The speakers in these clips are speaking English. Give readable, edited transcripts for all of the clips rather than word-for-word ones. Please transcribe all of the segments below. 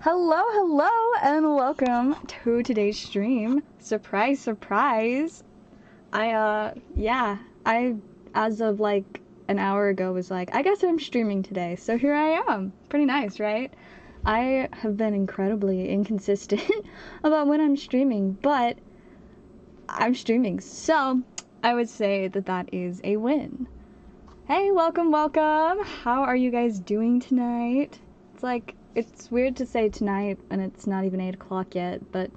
Hello, and welcome to today's stream. Surprise, surprise. I, as of like an hour ago, was like, I guess I'm streaming today, so here I am. Pretty nice, right? I have been incredibly inconsistent about when I'm streaming, but I'm streaming, so I would say that that is a win. Hey, welcome. How are you guys doing tonight? It's weird to say tonight and it's not even 8 o'clock yet, but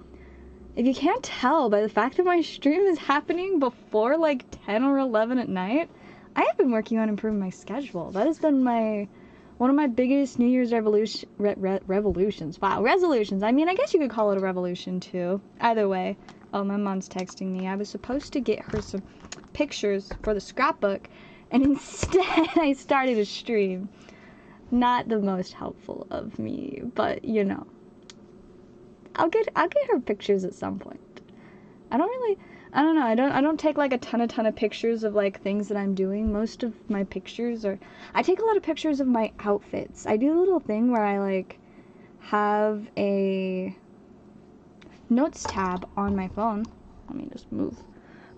if you can't tell by the fact that my stream is happening before like 10 or 11 at night, I have been working on improving my schedule. That has been one of my biggest New Year's revolutions. Wow, resolutions. I mean, I guess you could call it a revolution too. Either way. Oh, my mom's texting me. I was supposed to get her some pictures for the scrapbook, and instead I started a stream. Not the most helpful of me, but you know, I'll get her pictures at some point. I don't take like a ton of pictures of like things that I'm doing. Most of my pictures I take a lot of pictures of my outfits. I do a little thing where I like have a notes tab on my phone. Let me just move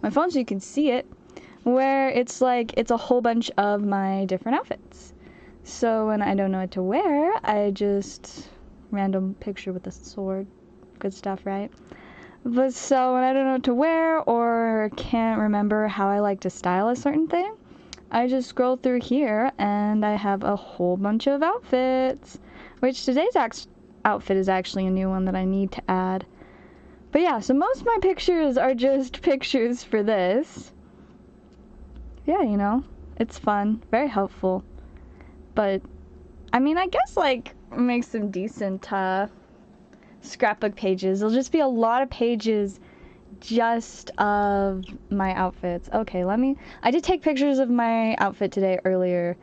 my phone so you can see it, where it's a whole bunch of my different outfits. So when I don't know what to wear, I just random picture with a sword. Good stuff, right? But so when I don't know what to wear or can't remember how I like to style a certain thing, I just scroll through here and I have a whole bunch of outfits. Which today's outfit is actually a new one that I need to add. But yeah, so most of my pictures are just pictures for this. Yeah, you know, it's fun, very helpful. But, I mean, I guess, like, make some decent, scrapbook pages. There'll just be a lot of pages just of my outfits. Okay, I did take pictures of my outfit today earlier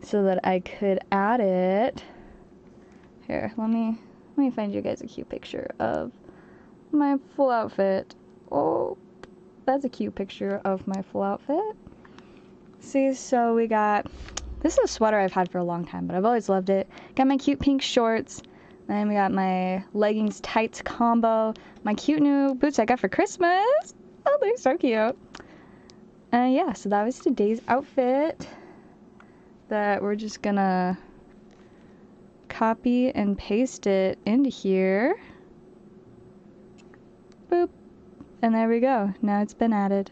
so that I could add it. Here, let me find you guys a cute picture of my full outfit. Oh, that's a cute picture of my full outfit. See, so we got... This is a sweater I've had for a long time, but I've always loved it. Got my cute pink shorts. Then we got my leggings tights combo. My cute new boots I got for Christmas. Oh, they're so cute. And yeah, so that was today's outfit that we're just gonna copy and paste it into here. Boop. And there we go. Now it's been added.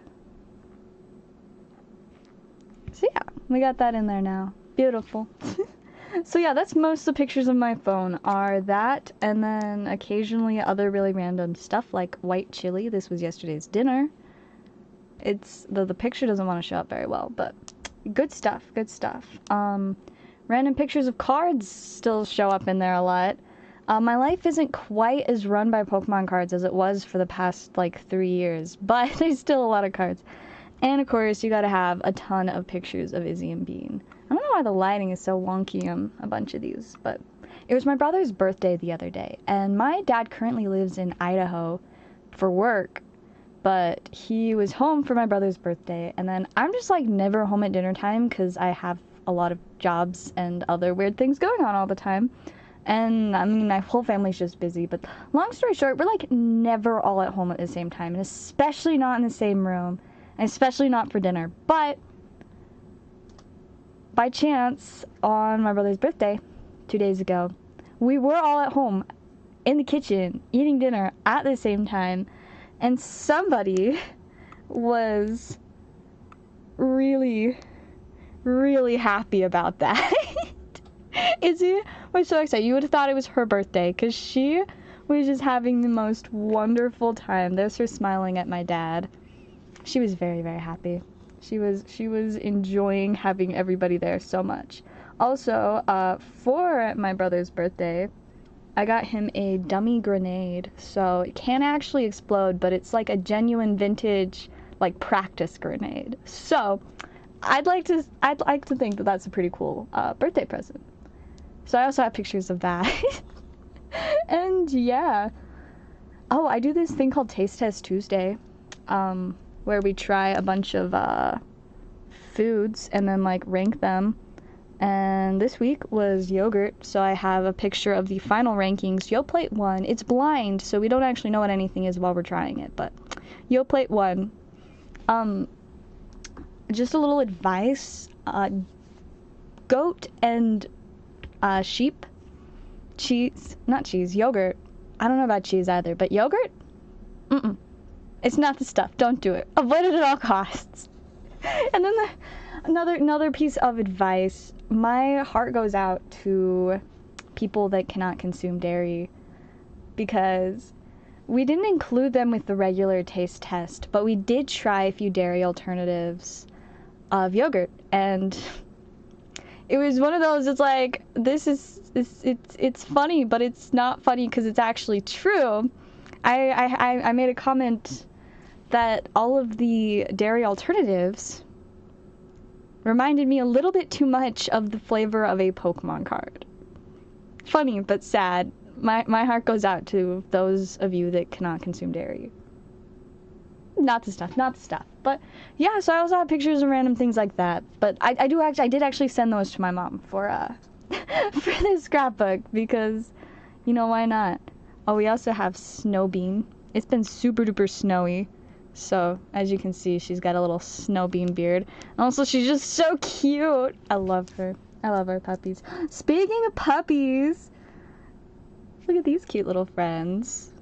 So yeah, we got that in there now. Beautiful. So yeah, that's most of the pictures of my phone are that, and then occasionally other really random stuff like white chili. This was yesterday's dinner. It's the picture doesn't want to show up very well, but good stuff. Random pictures of cards still show up in there a lot. My life isn't quite as run by Pokemon cards as it was for the past like 3 years, but there's still a lot of cards. And of course, you gotta have a ton of pictures of Izzy and Bean. I don't know why the lighting is so wonky on a bunch of these, but it was my brother's birthday the other day, and my dad currently lives in Idaho for work, but he was home for my brother's birthday, and then I'm just like never home at dinner time because I have a lot of jobs and other weird things going on all the time. And I mean, my whole family's just busy, but long story short, we're like never all at home at the same time, and especially not in the same room. And especially not for dinner. But by chance, on my brother's birthday 2 days ago, we were all at home in the kitchen eating dinner at the same time, and somebody was really happy about that. Izzy was so excited. You would have thought it was her birthday because she was just having the most wonderful time. There's her smiling at my dad. She was very happy. She was enjoying having everybody there so much. Also, for my brother's birthday, I got him a dummy grenade. So it can't actually explode, but it's like a genuine vintage, like practice grenade. So I'd like to think that that's a pretty cool birthday present. So I also have pictures of that. And yeah. Oh, I do this thing called Taste Test Tuesday. Where we try a bunch of foods and then like rank them And this week was yogurt, so I have a picture of the final rankings. Yo Plate 1, it's blind, so we don't actually know what anything is while we're trying it, but Yo Plate 1. Just a little advice. Goat and sheep, cheese, not cheese, yogurt. I don't know about cheese either, but yogurt? It's not the stuff. Don't do it. Avoid it at all costs. And then another piece of advice. My heart goes out to people that cannot consume dairy because we didn't include them with the regular taste test, but we did try a few dairy alternatives of yogurt, and it was one of those, it's like, it's funny, but it's not funny because it's actually true. I made a comment that all of the dairy alternatives reminded me a little bit too much of the flavor of a Pokemon card. Funny, but sad. My heart goes out to those of you that cannot consume dairy. Not the stuff. But yeah, so I also have pictures and random things like that. But I did actually send those to my mom for for this scrapbook because, you know, why not? Oh, we also have Snow Bean. It's been super duper snowy. So, as you can see, she's got a little Snow Bean beard. And also, she's just so cute. I love her. I love our puppies. Speaking of puppies, look at these cute little friends.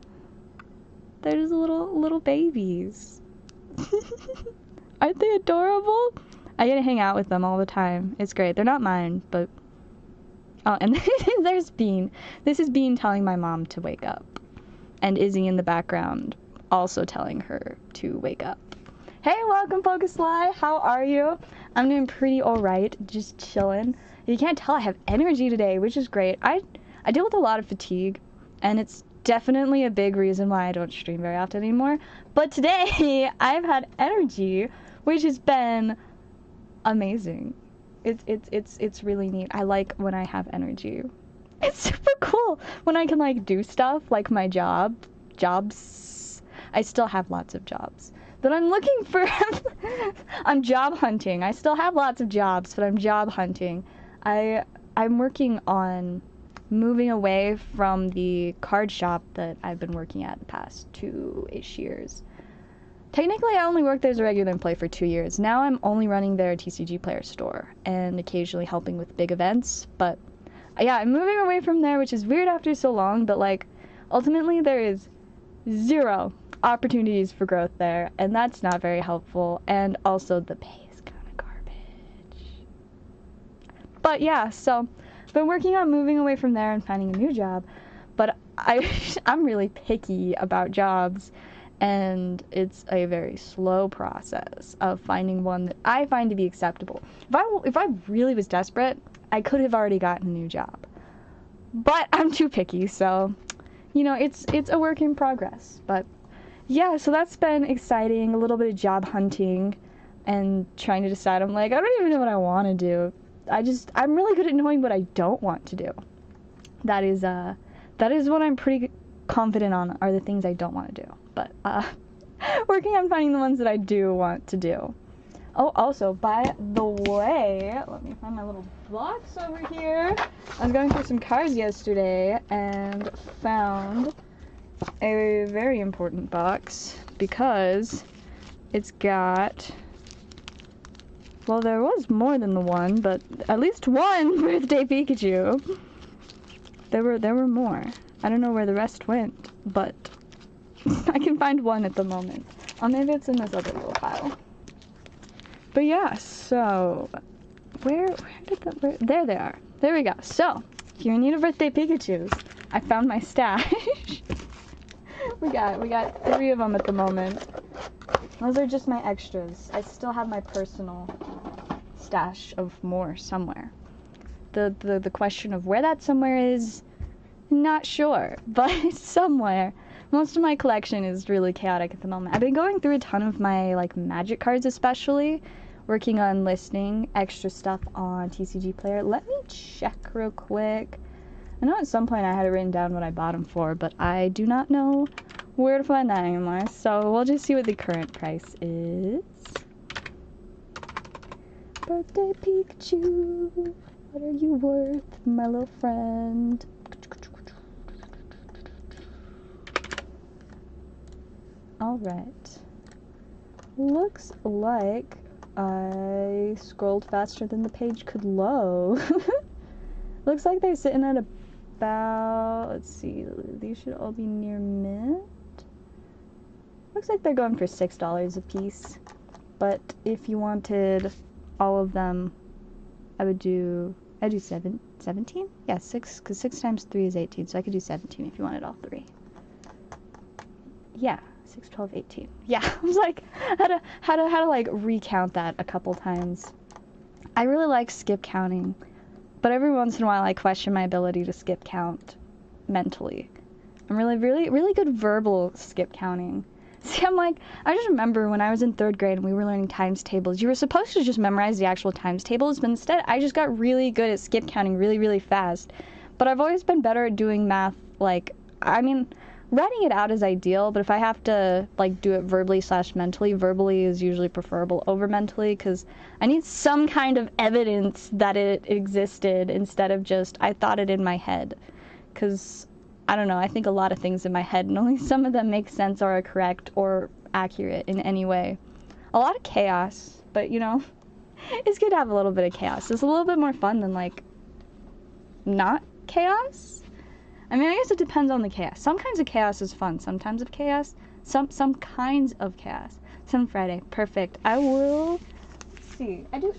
They're just little babies. Aren't they adorable? I get to hang out with them all the time. It's great. They're not mine, but... Oh, and there's Bean. This is Bean telling my mom to wake up. And Izzy in the background also telling her to wake up. Hey, welcome, Pokesly. How are you? I'm doing pretty alright. Just chilling. You can't tell I have energy today, which is great. I deal with a lot of fatigue, and it's definitely a big reason why I don't stream very often anymore. But today, I've had energy, which has been amazing. It's really neat. I like when I have energy. It's super cool when I can, like, do stuff like my jobs. I still have lots of jobs that I'm looking for. I'm job hunting. I still have lots of jobs, but I'm job hunting. I'm working on moving away from the card shop that I've been working at the past 2-ish years. Technically, I only worked there as a regular employee for 2 years. Now I'm only running their TCG player store and occasionally helping with big events. But yeah, I'm moving away from there, which is weird after so long, but like ultimately there is 0 opportunities for growth there, and that's not very helpful, and also the pay is kind of garbage. But yeah, so been working on moving away from there and finding a new job, but I'm really picky about jobs, and it's a very slow process of finding one that I find to be acceptable. If I really was desperate, I could have already gotten a new job, but I'm too picky, so you know, it's a work in progress. But yeah, so that's been exciting, a little bit of job hunting and trying to decide. I'm like, I don't even know what I want to do. I'm really good at knowing what I don't want to do. That is what I'm pretty confident on, are the things I don't want to do. But working on finding the ones that I do want to do. Oh, also, by the way, let me find my little box over here. I was going through some cards yesterday and found a very important box because it's got, well, there was more than the one, but at least one birthday Pikachu. There were more. I don't know where the rest went, but I can find one at the moment. Oh, maybe it's in this other little pile. But yeah, so where there they are. There we go. So, if you need a birthday Pikachu's, I found my stash. we got 3 of them at the moment. Those are just my extras. I still have my personal stash of more somewhere. The question of where that somewhere is, not sure, but it's somewhere. Most of my collection is really chaotic at the moment. I've been going through a ton of my like magic cards, especially working on listing extra stuff on TCG Player. Let me check real quick. I know at some point I had it written down what I bought them for, but I do not know where to find that anymore. So we'll just see what the current price is. Birthday Pikachu. What are you worth, my little friend? Alright. Looks like I scrolled faster than the page could load. Looks like they're sitting at about, let's see, these should all be near mint. Looks like they're going for $6 a piece. But if you wanted all of them, I'd do 17? Yeah, 6, because 6 times 3 is 18, so I could do 17 if you wanted all 3. Yeah, 6, 12, 18. Yeah, I was like, how to like recount that a couple times. I really like skip counting, but every once in a while I question my ability to skip count mentally. I'm really good verbal skip counting. See, I just remember when I was in 3rd grade and we were learning times tables, you were supposed to just memorize the actual times tables, but instead I just got really good at skip counting really fast. But I've always been better at doing math, like, I mean, writing it out is ideal, but if I have to, like, do it verbally/mentally, verbally is usually preferable over mentally, because I need some kind of evidence that it existed instead of just, I thought it in my head, because I don't know, I think a lot of things in my head, and only some of them make sense or are correct or accurate in any way. A lot of chaos, but, you know, it's good to have a little bit of chaos. It's a little bit more fun than, like, not chaos. I mean, I guess it depends on the chaos. Some kinds of chaos is fun. Sometimes of chaos, some kinds of chaos. Some Friday, perfect. I will see. I do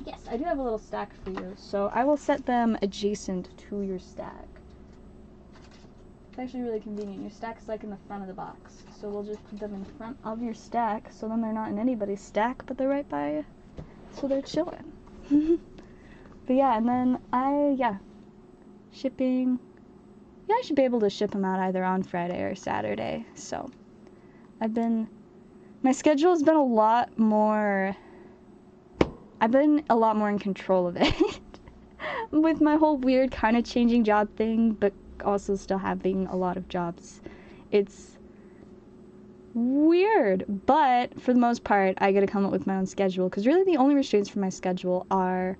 have a little stack for you, so I will set them adjacent to your stack. It's actually really convenient. Your stack is like in the front of the box, so we'll just put them in front of your stack, so then they're not in anybody's stack, but they're right by you, so they're chilling. But yeah, and then shipping. Yeah, I should be able to ship them out either on Friday or Saturday. So my schedule has been a lot more. I've been a lot more in control of it with my whole weird kind of changing job thing, but also still having a lot of jobs. It's weird, but for the most part, I get to come up with my own schedule, because really the only restraints for my schedule are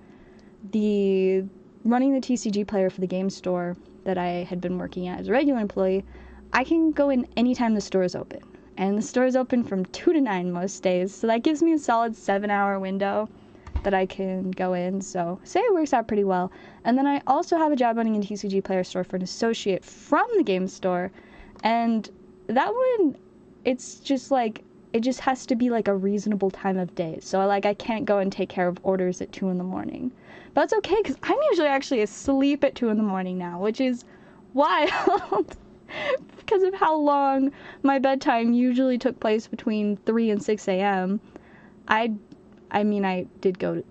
the running the TCG player for the game store that I had been working at as a regular employee. I can go in anytime the store is open, and the store is open from 2 to 9 most days, so that gives me a solid 7-hour window that I can go in, so say it works out pretty well. And then I also have a job running a TCG player store for an associate from the game store, and that one, it's just like, it just has to be like a reasonable time of day, so I can't go and take care of orders at 2 in the morning. But that's okay, because I'm usually actually asleep at 2 in the morning now, which is wild, because of how long my bedtime usually took place between 3 and 6 a.m. I mean, I did go to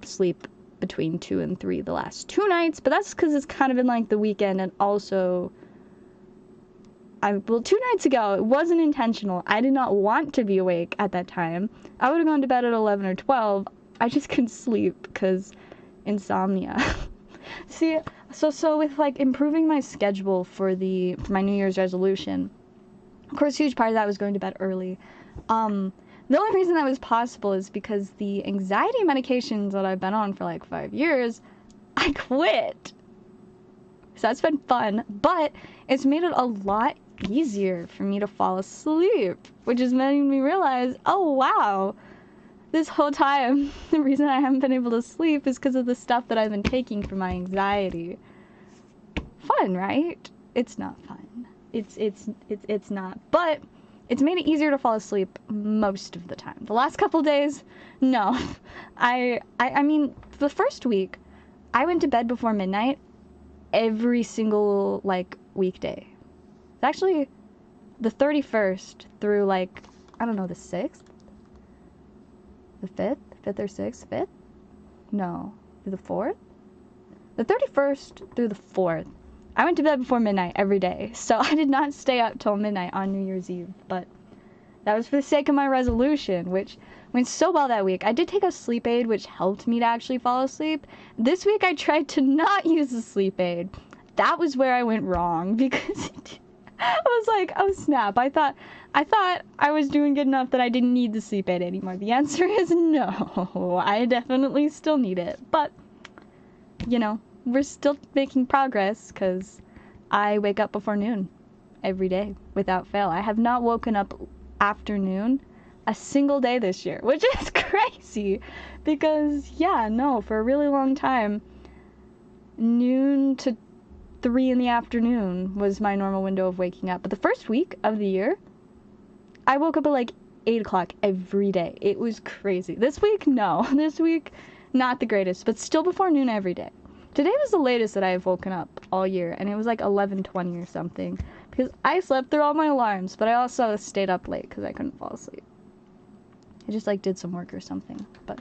sleep between 2 and 3 the last 2 nights, but that's because it's kind of in, like, the weekend, and also, 2 nights ago, it wasn't intentional. I did not want to be awake at that time. I would have gone to bed at 11 or 12. I just couldn't sleep, because insomnia. See, so with, like, improving my schedule for my New Year's resolution, of course, a huge part of that was going to bed early. The only reason that was possible is because the anxiety medications that I've been on for like 5 years, I quit. So that's been fun, but it's made it a lot easier for me to fall asleep, which is making me realize, oh wow, this whole time, the reason I haven't been able to sleep is because of the stuff that I've been taking for my anxiety. Fun, right? It's not fun. It's not, but it's made it easier to fall asleep most of the time. The last couple days, no. I mean, the first week, I went to bed before midnight every single, like, weekday. It's actually the 31st through, like, I don't know, the 6th? The 5th? 5th or 6th? 5th? No. The 4th? The 31st through the 4th. I went to bed before midnight every day, so I did not stay up till midnight on New Year's Eve, but that was for the sake of my resolution, which went so well that week. I did take a sleep aid, which helped me to actually fall asleep. This week I tried to not use the sleep aid. That was where I went wrong, because I was like, oh snap, I thought I was doing good enough that I didn't need the sleep aid anymore. The answer is no. I definitely still need it, but, you know, we're still making progress because I wake up before noon every day without fail. I have not woken up after noon a single day this year, which is crazy because, yeah, no, for a really long time, noon to 3 in the afternoon was my normal window of waking up. But the first week of the year, I woke up at like 8 o'clock every day. It was crazy. This week, no. This week, not the greatest, but still before noon every day. Today was the latest that I have woken up all year, and it was like 11:20 or something, because I slept through all my alarms, but I also stayed up late because I couldn't fall asleep. I just like did some work or something, but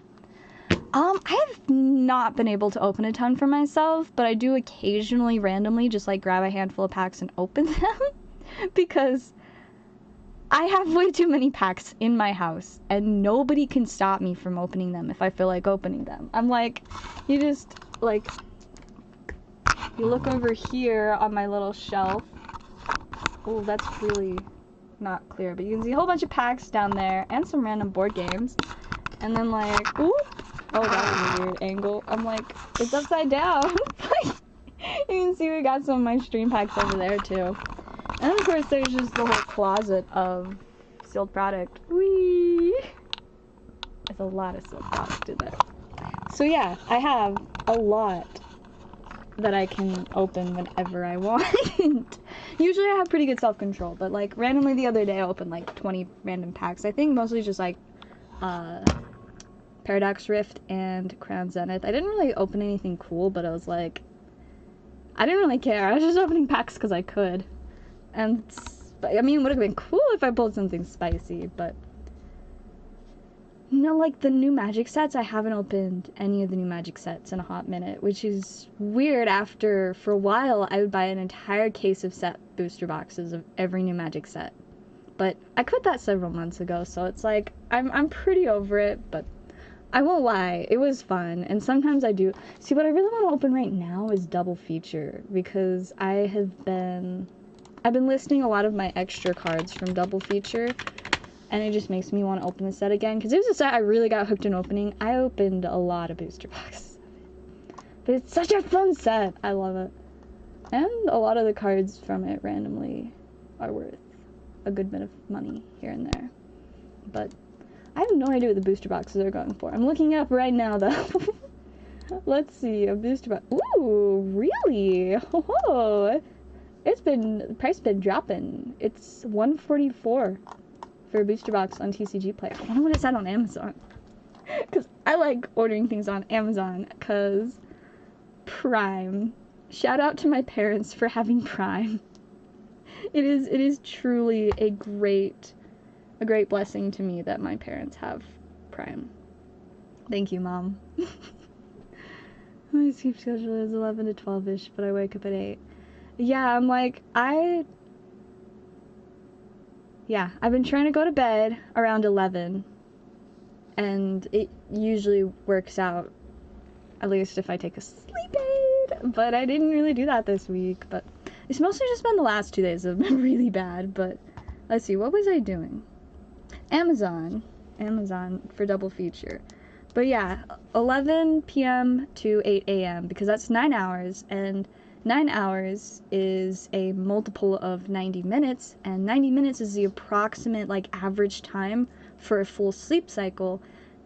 I have not been able to open a ton for myself, but I do occasionally randomly just like grab a handful of packs and open them because I have way too many packs in my house and nobody can stop me from opening them if I feel like opening them. I'm like, you just like, you look over here on my little shelf. Oh, that's really not clear, but you can see a whole bunch of packs down there and some random board games. And then like, ooh, oh, that was a weird angle. I'm like, it's upside down. You can see we got some of my stream packs over there too. And of course there's just the whole closet of sealed product. Whee! There's a lot of sealed product in there. So yeah, I have a lot that I can open whenever I want. Usually I have pretty good self-control, but like randomly the other day I opened like 20 random packs. I think mostly just like Paradox Rift and Crown Zenith. I didn't really open anything cool, but I was like, I didn't really care. I was just opening packs because I could. And, I mean, it would have been cool if I pulled something spicy, but you know, like the new Magic sets, I haven't opened any of the new Magic sets in a hot minute, which is weird after, for a while, I would buy an entire case of set booster boxes of every new Magic set. But I quit that several months ago, so it's like, I'm pretty over it, but I won't lie, it was fun, and sometimes I do. See, what I really want to open right now is Double Feature, because I've been listing a lot of my extra cards from Double Feature, and it just makes me want to open the set again, because it was a set I really got hooked in opening. I opened a lot of booster boxes of it, but it's such a fun set. I love it, and a lot of the cards from it randomly are worth a good bit of money here and there, but I have no idea what the booster boxes are going for. I'm looking up right now, though. Let's see, a booster box. Ooh, really? Oh, the price been dropping. It's $144 for a booster box on TCG Player. I wonder what it's at on Amazon. Because I like ordering things on Amazon, because Prime. Shout out to my parents for having Prime. It is truly a great blessing to me that my parents have Prime. Thank you, Mom. My sleep schedule is 11 to 12-ish, but I wake up at 8. Yeah, I'm like, I've been trying to go to bed around 11, and it usually works out, at least if I take a sleep aid, but I didn't really do that this week, but it's mostly just been the last 2 days that have been really bad, but let's see, what was I doing? Amazon for Double Feature. But yeah, 11 p.m. to 8 a.m. because that's 9 hours, and 9 hours is a multiple of 90 minutes, and 90 minutes is the approximate like average time for a full sleep cycle.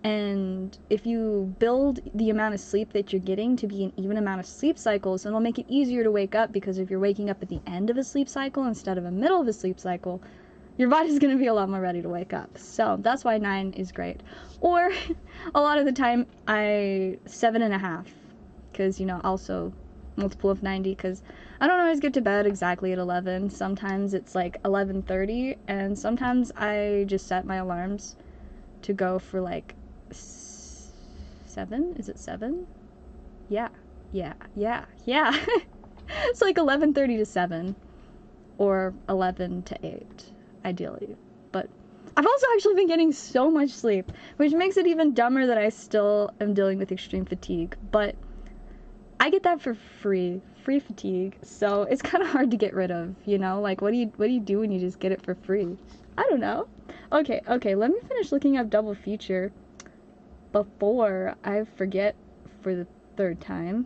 And if you build the amount of sleep that you're getting to be an even amount of sleep cycles, it'll make it easier to wake up, because if you're waking up at the end of a sleep cycle instead of the middle of a sleep cycle, your body's going to be a lot more ready to wake up. So that's why 9 is great. Or a lot of the time 7.5, because, you know, also multiple of 90, because I don't always get to bed exactly at 11. Sometimes it's like 11:30, and sometimes I just set my alarms to go for like 7. Is it 7? Yeah. It's like 11:30 to 7, or 11 to 8, ideally. But I've also actually been getting so much sleep, which makes it even dumber that I still am dealing with extreme fatigue. But I get that for free fatigue, so it's kind of hard to get rid of, you know? Like, what do you do when you just get it for free? I don't know. Okay, let me finish looking up Double Feature before I forget for the third time.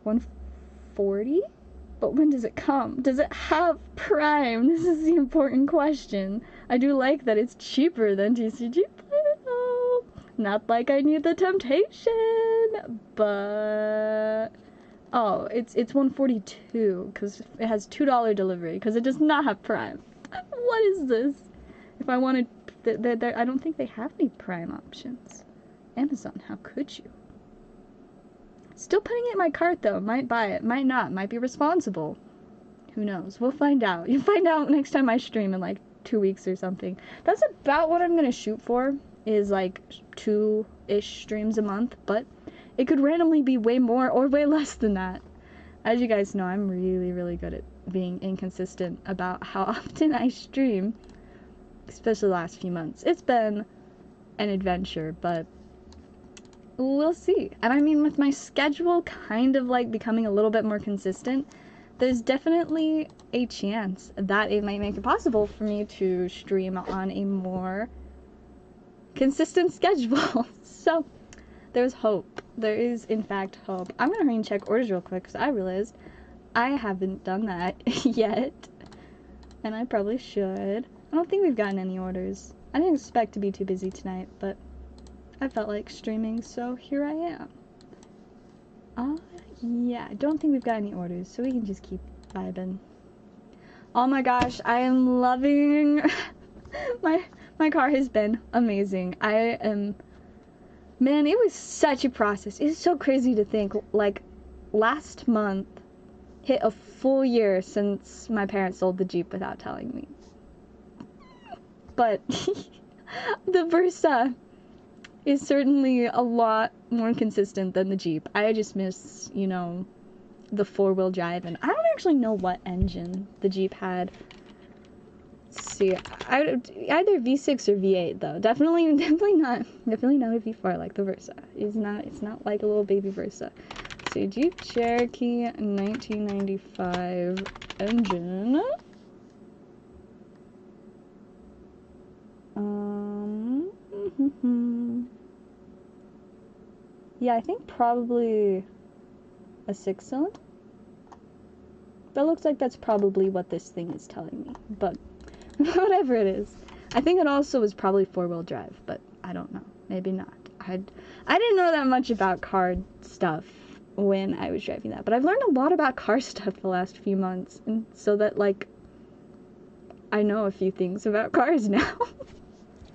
140? But when does it come? Does it have Prime? This is the important question. I do like that it's cheaper than TCG Player, though. Not like I need the temptation, but... Oh, it's 142, because it has $2 delivery, because it does not have Prime. What is this? If I wanted... I don't think they have any Prime options. Amazon, how could you? Still putting it in my cart, though. Might buy it, might not, might be responsible. Who knows? We'll find out. You'll find out next time I stream in, like, 2 weeks or something. That's about what I'm gonna shoot for, is, like, 2-ish streams a month, but it could randomly be way more or way less than that. As you guys know, I'm really, really good at being inconsistent about how often I stream, especially the last few months. It's been an adventure, but we'll see. And I mean, with my schedule kind of like becoming a little bit more consistent, there's definitely a chance that it might make it possible for me to stream on a more consistent schedule. So there's hope. There is, in fact, hope. I'm gonna hurry and check orders real quick because I realized I haven't done that yet. And I probably should. I don't think we've gotten any orders. I didn't expect to be too busy tonight, but I felt like streaming, so here I am. Yeah, I don't think we've got any orders, so we can just keep vibing. Oh my gosh, I am loving... my car has been amazing. Man, it was such a process. It's so crazy to think, like, last month hit a full year since my parents sold the Jeep without telling me. But the Versa is certainly a lot more consistent than the Jeep. I just miss, you know, the 4-wheel drive, and I don't actually know what engine the Jeep had. Let's see, either V6 or V8 though. Definitely not a V4 like the Versa. It's not like a little baby Versa. Let's see, Jeep Cherokee 1995 engine. Yeah, I think probably a 6-cylinder. That looks like that's probably what this thing is telling me, but whatever it is. I think it also was probably 4-wheel drive, but I don't know. Maybe not. I didn't know that much about car stuff when I was driving that, but I've learned a lot about car stuff the last few months, and so that, like, I know a few things about cars now.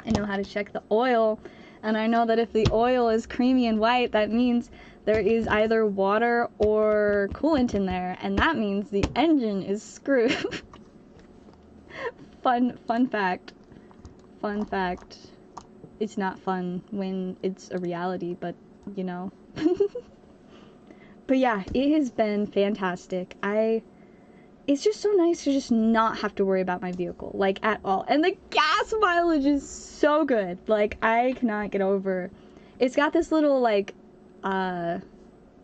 I know how to check the oil, and I know that if the oil is creamy and white, that means there is either water or coolant in there, and that means the engine is screwed. Fun fact. Fun fact. It's not fun when it's a reality, but, you know. But yeah, it has been fantastic. It's just so nice to just not have to worry about my vehicle, like, at all. And the gas mileage is so good. Like, I cannot get over. It's got this little, like,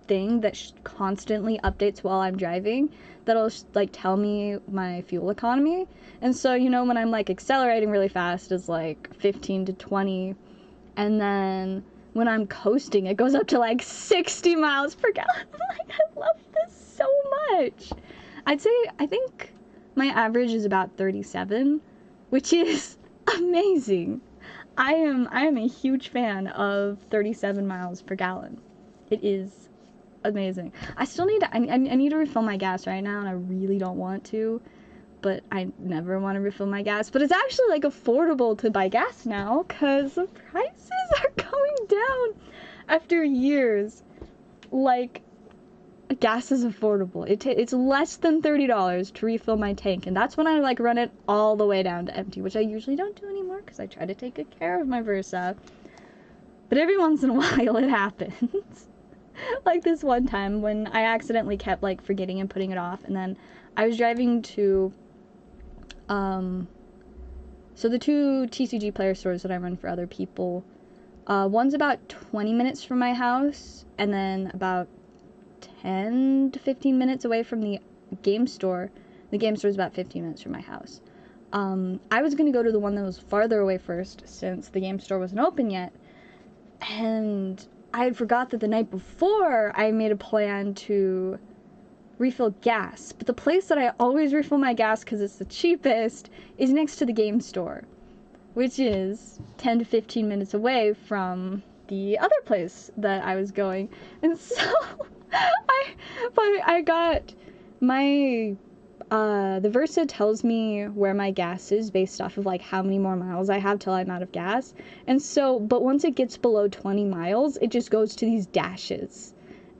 thing that constantly updates while I'm driving that'll, like, tell me my fuel economy. And so, you know, when I'm, like, accelerating really fast, it's, like, 15 to 20. And then when I'm coasting, it goes up to, like, 60 miles per gallon. Like, I love this so much. I think my average is about 37, which is amazing. I am a huge fan of 37 miles per gallon. It is amazing. I still need to, I need to refill my gas right now, and I really don't want to, but I never want to refill my gas. But it's actually, like, affordable to buy gas now, because the prices are going down after years. Like, gas is affordable. It's less than $30 to refill my tank, and that's when I, like, run it all the way down to empty, which I usually don't do anymore because I try to take good care of my Versa. But every once in a while it happens. Like this one time when I accidentally kept, like, forgetting and putting it off, and then I was driving to so the 2 TCG Player stores that I run for other people, one's about 20 minutes from my house, and then about 10 to 15 minutes away from the game store. The game store is about 15 minutes from my house. I was going to go to the one that was farther away first, since the game store wasn't open yet. And I had forgot that the night before I made a plan to refill gas, but the place that I always refill my gas because it's the cheapest is next to the game store, which is 10 to 15 minutes away from the other place that I was going. And so I got my the Versa tells me where my gas is based off of like how many more miles I have till I'm out of gas. And so, but once it gets below 20 miles, it just goes to these dashes.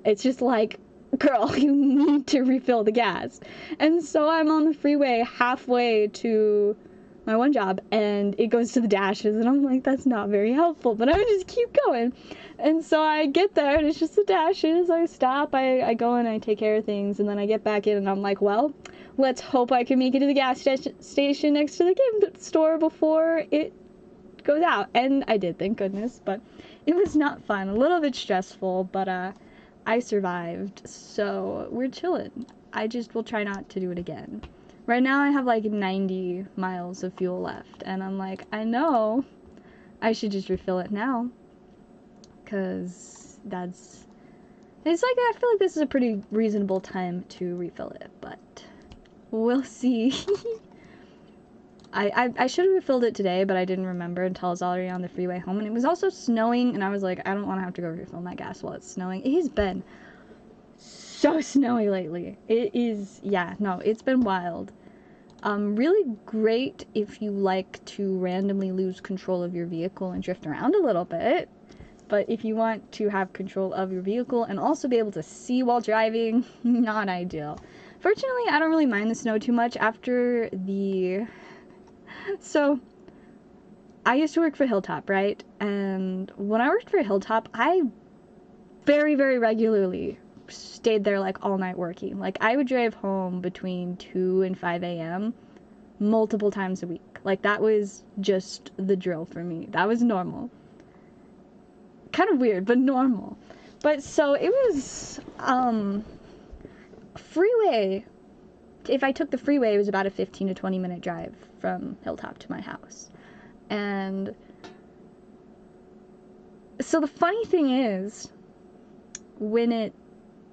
It's just like, girl, you need to refill the gas. And so I'm on the freeway halfway to my one job and it goes to the dashes and I'm like, that's not very helpful, but I would just keep going. And so I get there and it's just the dashes. I stop, I go and I take care of things, and then I get back in and I'm like, well, let's hope I can make it to the gas station next to the game store before it goes out. And I did, thank goodness, but it was not fun. A little bit stressful, but I survived, so we're chilling. I just will try not to do it again. Right now I have like 90 miles of fuel left, and I'm like, I know I should just refill it now, because it's like, I feel like this is a pretty reasonable time to refill it, but we'll see. I should have refilled it today, but I didn't remember until I was already on the freeway home, and it was also snowing, and I was like, I don't want to have to go refill my gas while it's snowing. It has been so snowy lately. It is, yeah, no, it's been wild. Really great if you like to randomly lose control of your vehicle and drift around a little bit, but if you want to have control of your vehicle and also be able to see while driving, not ideal. Fortunately, I don't really mind the snow too much after the... So, I used to work for Hilltop, right? And when I worked for Hilltop, I very, very regularly stayed there like all night working. Like, I would drive home between 2 and 5 a.m. multiple times a week. Like, that was just the drill for me. That was normal. Kind of weird, but normal. But so it was freeway. If I took the freeway, it was about a 15 to 20 minute drive from Hilltop to my house. And so the funny thing is, when it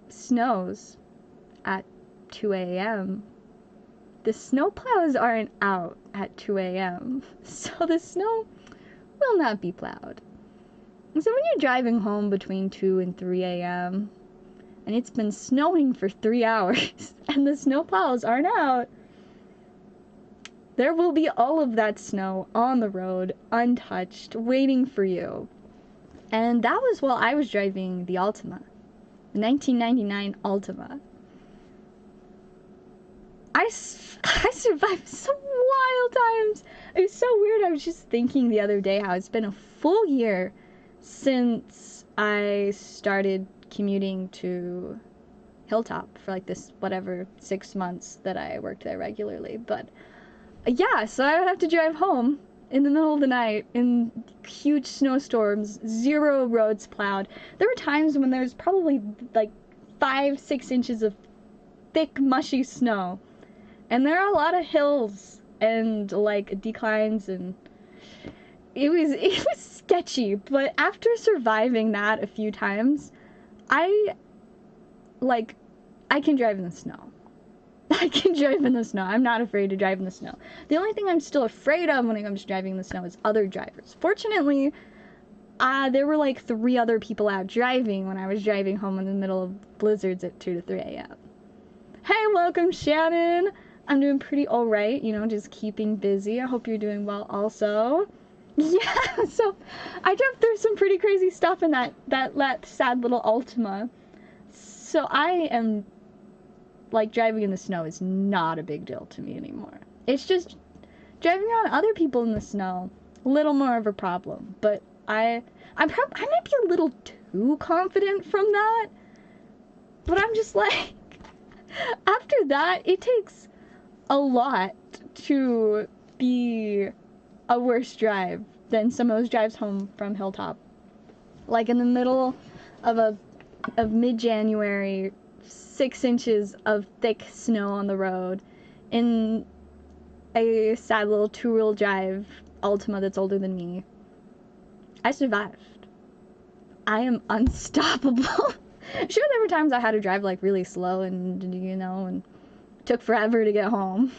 snows at 2 a.m., the snowplows aren't out at 2 a.m., so the snow will not be plowed. And so when you're driving home between 2 and 3 a.m., and it's been snowing for 3 hours, and the snowplows aren't out, there will be all of that snow on the road, untouched, waiting for you. And that was while I was driving the Altima, the 1999 Altima. I survived some wild times. It was so weird. I was just thinking the other day how it's been a full year since I started commuting to Hilltop for like this, whatever, 6 months that I worked there regularly. But yeah, so I would have to drive home in the middle of the night in huge snowstorms, 0 roads plowed. There were times when there was probably like 5-6 inches of thick, mushy snow. And there are a lot of hills and like declines, and it was sketchy. But after surviving that a few times, I can drive in the snow. I can drive in the snow. I'm not afraid to drive in the snow. The only thing I'm still afraid of when it comes to driving in the snow is other drivers. Fortunately, there were like 3 other people out driving when I was driving home in the middle of blizzards at 2 to 3 a.m. Hey, welcome, Shannon. I'm doing pretty alright, you know, just keeping busy. I hope you're doing well also. Yeah, so I drove through some pretty crazy stuff in that sad little Altima. So I am, like, driving in the snow is not a big deal to me anymore. It's just driving around other people in the snow, a little more of a problem. But I might be a little too confident from that. But I'm just like, after that, it takes a lot to be a worse drive than some of those drives home from Hilltop. Like in the middle of mid-January, 6 inches of thick snow on the road in a sad little 2-wheel drive Altima that's older than me. I survived. I am unstoppable. Sure, there were times I had to drive like really slow and, you know, and took forever to get home.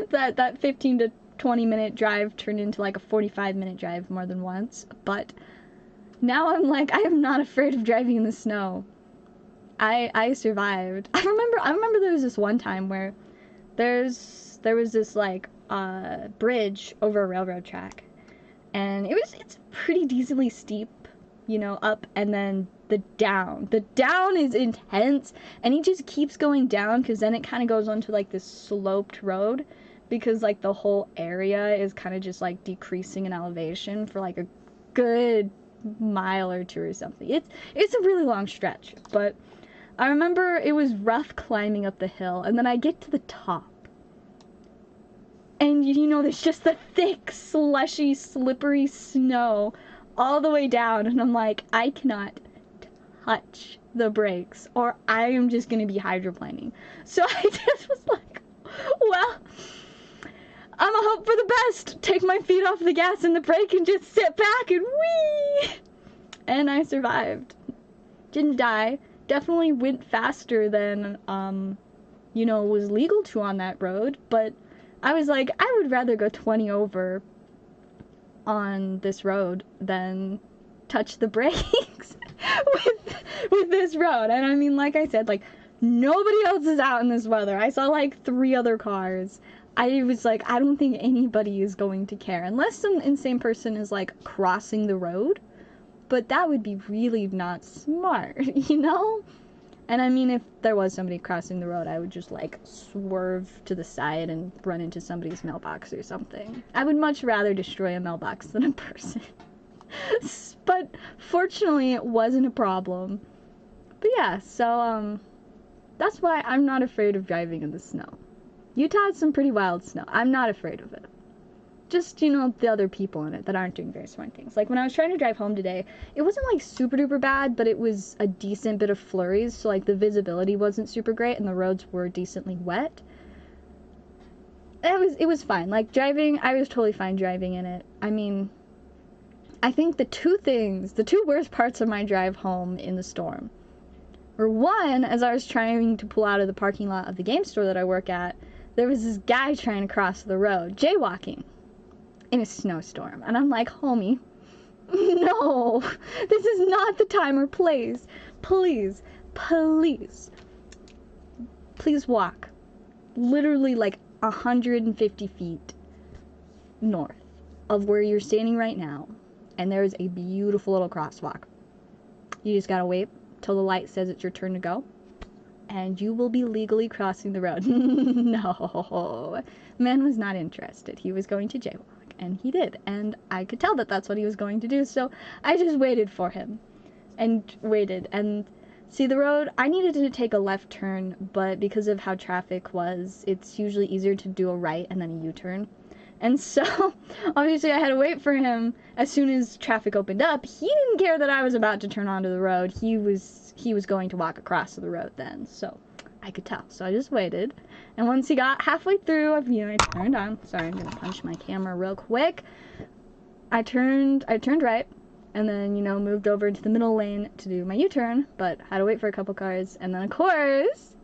that 15 to 20 minute drive turned into like a 45-minute drive more than once. But now I'm like, I am not afraid of driving in the snow. I survived. I remember there was this one time where there was this like bridge over a railroad track, and it's pretty decently steep, you know, up, and then the down is intense, and he just keeps going down, because then it kind of goes onto like this sloped road, because like the whole area is kind of just like decreasing in elevation for like a good mile or two or something. It's a really long stretch, but I remember it was rough climbing up the hill, and then I get to the top, and you know, there's just the thick, slushy, slippery snow all the way down, and I'm like, I cannot touch the brakes, or I am just gonna be hydroplaning. So I just was like, well, I'ma hope for the best. Take my feet off the gas and the brake and just sit back and whee! And I survived. Didn't die. Definitely went faster than, you know, was legal to on that road, but I was like, I would rather go 20 over on this road than touch the brakes with this road. And I mean, like I said, like, nobody else is out in this weather. I saw like 3 other cars. I was like, I don't think anybody is going to care, unless some insane person is like crossing the road, but that would be really not smart, you know? And I mean, if there was somebody crossing the road, I would just like swerve to the side and run into somebody's mailbox or something. I would much rather destroy a mailbox than a person. But fortunately, it wasn't a problem. But yeah, so that's why I'm not afraid of driving in the snow. Utah has some pretty wild snow. I'm not afraid of it. Just, you know, the other people in it that aren't doing very smart things. Like, when I was trying to drive home today, it wasn't, like, super duper bad, but it was a decent bit of flurries, so, like, the visibility wasn't super great, and the roads were decently wet. It was fine. Like, driving, I was totally fine driving in it. I mean, I think the two worst parts of my drive home in the storm were, one, as I was trying to pull out of the parking lot of the game store that I work at, there was this guy trying to cross the road, jaywalking, in a snowstorm. And I'm like, homie, no, this is not the time or place. Please walk literally like 150 feet north of where you're standing right now, and there is a beautiful little crosswalk. You just gotta wait till the light says it's your turn to go, and you will be legally crossing the road. No, man was not interested. He was going to jaywalk. And he did, and I could tell that that's what he was going to do, so I just waited for him, and waited, and see, the road, I needed to take a left turn, but because of how traffic was, it's usually easier to do a right and then a U-turn, and so, obviously I had to wait for him. As soon as traffic opened up, he didn't care that I was about to turn onto the road. He was going to walk across the road then, so I could tell, so I just waited. And once he got halfway through, I turned on. Sorry, I'm gonna punch my camera real quick. I turned right, and then, you know, moved over into the middle lane to do my U-turn, but had to wait for a couple cars. And then, of course,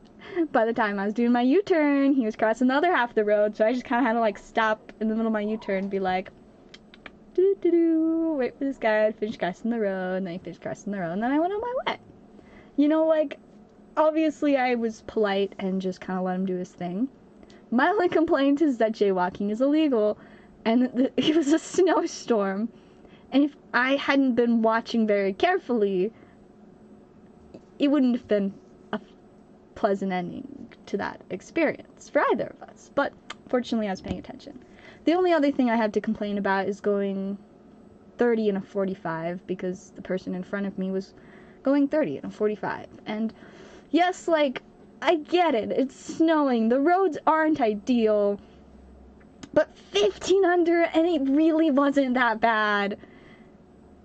by the time I was doing my U-turn, he was crossing the other half of the road, so I just kind of had to, like, stop in the middle of my U-turn and be like, wait for this guy to finish crossing the road, and then he finished crossing the road, and then I went on my way. You know, like, obviously, I was polite and just kind of let him do his thing. My only complaint is that jaywalking is illegal, and it was a snowstorm. And if I hadn't been watching very carefully, it wouldn't have been a pleasant ending to that experience for either of us. But fortunately, I was paying attention. The only other thing I have to complain about is going 30 in a 45, because the person in front of me was going 30 in a 45. And yes, like, I get it. It's snowing. The roads aren't ideal. But 15 under, and it really wasn't that bad.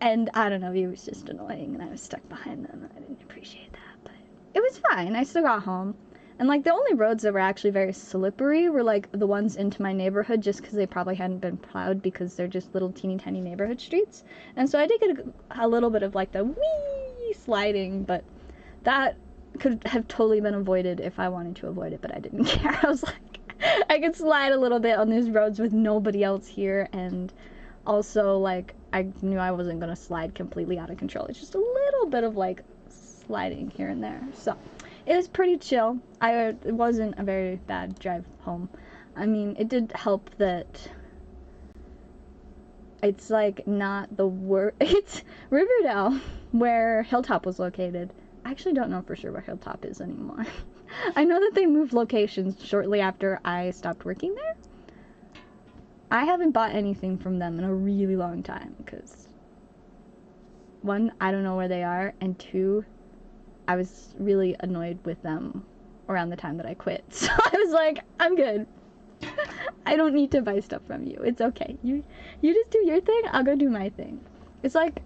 And I don't know, it was just annoying, and I was stuck behind them. I didn't appreciate that, but it was fine. I still got home. And, like, the only roads that were actually very slippery were, like, the ones into my neighborhood, just because they probably hadn't been plowed because they're just little teeny tiny neighborhood streets. And so I did get a little bit of, like, the wee sliding, but that could have totally been avoided if I wanted to avoid it, but I didn't care. I was like, I could slide a little bit on these roads with nobody else here, and also, like, I knew I wasn't going to slide completely out of control. It's just a little bit of, like, sliding here and there. So it was pretty chill. It wasn't a very bad drive home. I mean, it did help that it's, like, not the worst. It's Riverdale, where Hilltop was located. I actually don't know for sure where Hilltop is anymore. I know that they moved locations shortly after I stopped working there. I haven't bought anything from them in a really long time, because, one, I don't know where they are, and two, I was really annoyed with them around the time that I quit. So I was like, I'm good. I don't need to buy stuff from you. It's okay. You just do your thing, I'll go do my thing. It's like,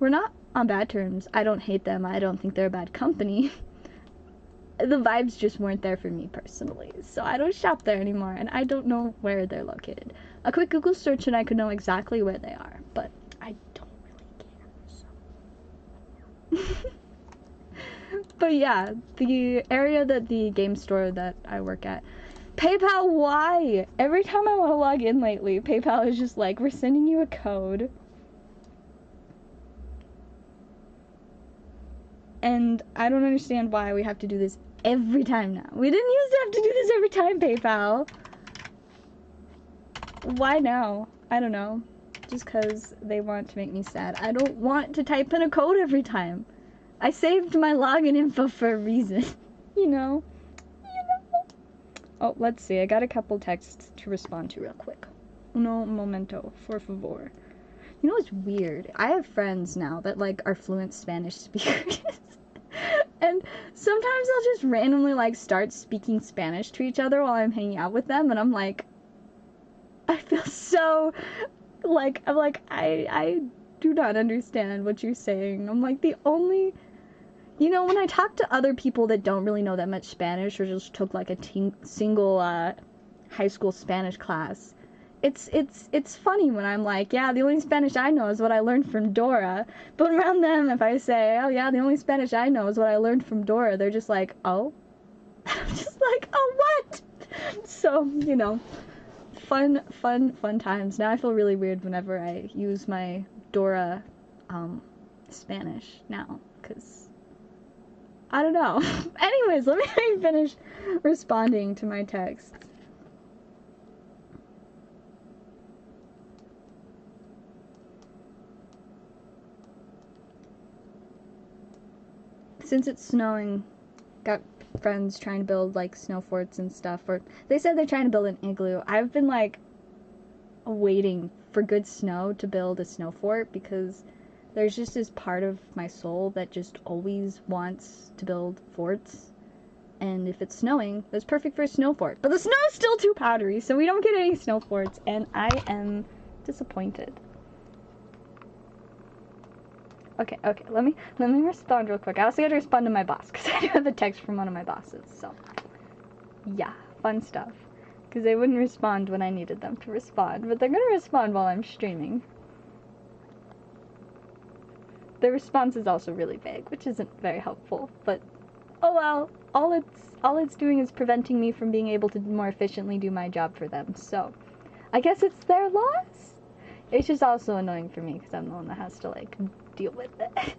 we're not on bad terms. I don't hate them. I don't think they're a bad company. The vibes just weren't there for me personally, so I don't shop there anymore, and I don't know where they're located. A quick Google search and I could know exactly where they are, but I don't really care, so. But yeah, the area that the game store that I work at, PayPal, why? Every time I want to log in lately, PayPal is just like, we're sending you a code. And I don't understand why we have to do this every time now. We didn't used to have to do this every time, PayPal. Why now? I don't know. Just because they want to make me sad. I don't want to type in a code every time. I saved my login info for a reason. You know? Oh, let's see. I got a couple texts to respond to real quick. Uno momento, por favor. You know what's weird? I have friends now that, like, are fluent Spanish speakers. And sometimes they'll just randomly, like, start speaking Spanish to each other while I'm hanging out with them, and I'm like, I feel so, like, I do not understand what you're saying. I'm like, the only, you know, when I talk to other people that don't really know that much Spanish, or just took, like, a single, high school Spanish class, it's funny when I'm like, yeah, the only Spanish I know is what I learned from Dora. But around them, if I say, oh yeah, the only Spanish I know is what I learned from Dora, they're just like, oh? I'm just like, oh, what? So, you know, fun times. Now I feel really weird whenever I use my Dora, Spanish now, because I don't know. Anyways, let me finish responding to my texts. Since it's snowing, got friends trying to build, like, snow forts and stuff, or they said they're trying to build an igloo. I've been, like, waiting for good snow to build a snow fort, because there's just this part of my soul that just always wants to build forts, and if it's snowing, that's perfect for a snow fort. But the snow is still too powdery, so we don't get any snow forts, and I am disappointed. Okay, let me respond real quick. I also got to respond to my boss, because I do have a text from one of my bosses, so, yeah, fun stuff. Because they wouldn't respond when I needed them to respond, but they're going to respond while I'm streaming. The response is also really vague, which isn't very helpful, but, oh well, all it's doing is preventing me from being able to more efficiently do my job for them, so, I guess it's their loss? It's just also annoying for me, because I'm the one that has to, like, deal with it.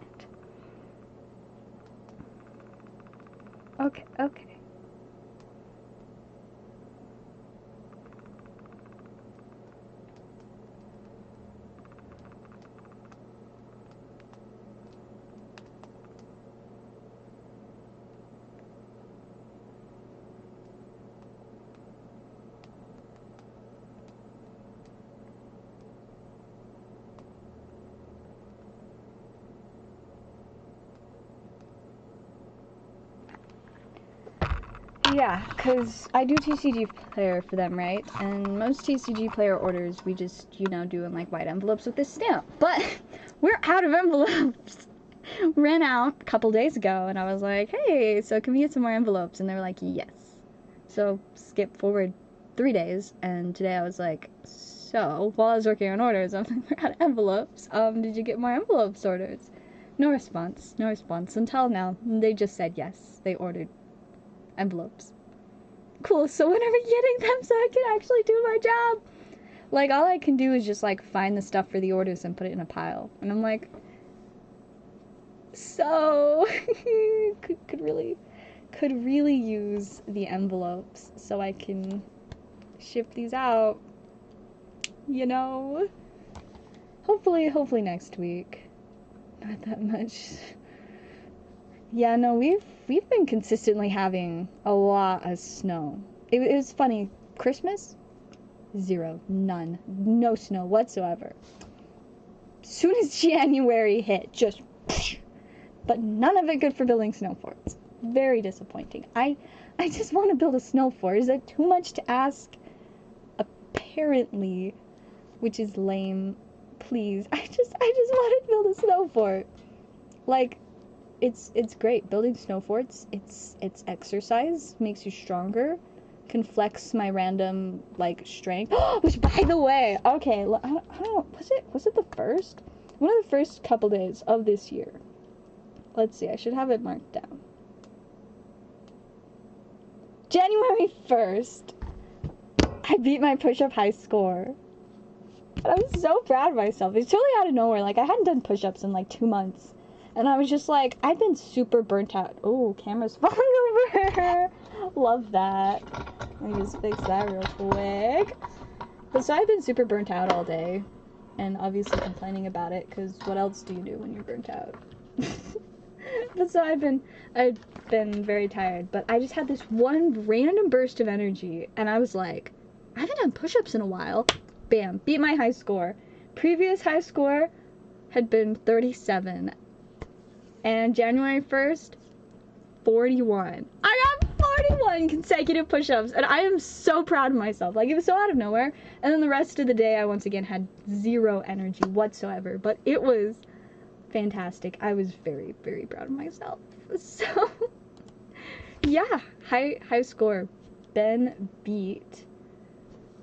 Okay. Yeah, because I do TCG Player for them, right? And most TCG Player orders we just, you know, do in, like, white envelopes with this stamp. But we're out of envelopes. ran out a couple days ago, and I was like, hey, so can we get some more envelopes? And they were like, yes. So skip forward 3 days, and today I was like, so while I was working on orders, I'm like, we're out of envelopes. Did you get more envelopes orders? No response until now. They just said yes, they ordered envelopes. Cool, so when are we getting them so I can actually do my job? Like, all I can do is just, like, find the stuff for the orders and put it in a pile. And I'm like, so, could really use the envelopes so I can ship these out, you know? Hopefully next week. Not that much. Yeah, no, we've been consistently having a lot of snow. It was funny. Christmas? 0. None. No snow whatsoever. Soon as January hit, just but none of it good for building snow forts. Very disappointing. I just want to build a snow fort. Is that too much to ask? Apparently, which is lame. Please. I just want to build a snow fort. Like, it's great. Building snow forts, it's exercise, makes you stronger. Can flex my random, like, strength. Which, by the way, okay, I don't know, was it the first? One of the first couple days of this year. Let's see, I should have it marked down. January 1st, I beat my push-up high score. And I was so proud of myself. It's totally out of nowhere. Like, I hadn't done push-ups in, like, 2 months. And I was just like, I've been super burnt out. Oh, camera's falling over. Love that. Let me just fix that real quick. But so I've been super burnt out all day. And obviously complaining about it, because what else do you do when you're burnt out? But so I've been very tired. But I just had this one random burst of energy. And I was like, I haven't done push-ups in a while. Bam, beat my high score. Previous high score had been 37. And January 1st, 41. I got 41 consecutive push-ups, and I am so proud of myself. Like, it was so out of nowhere. And then the rest of the day, I once again had 0 energy whatsoever. But it was fantastic. I was very, very proud of myself. So, yeah, high score. Ben beat.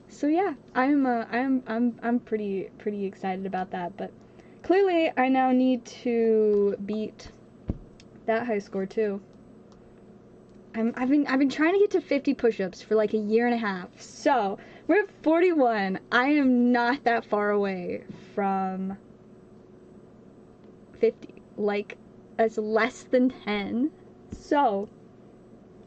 So yeah, I'm pretty excited about that. But clearly, I now need to beat that high score too. I've been trying to get to 50 push-ups for like a year and a half. So we're at 41. I am not that far away from 50. Like, it's less than 10. So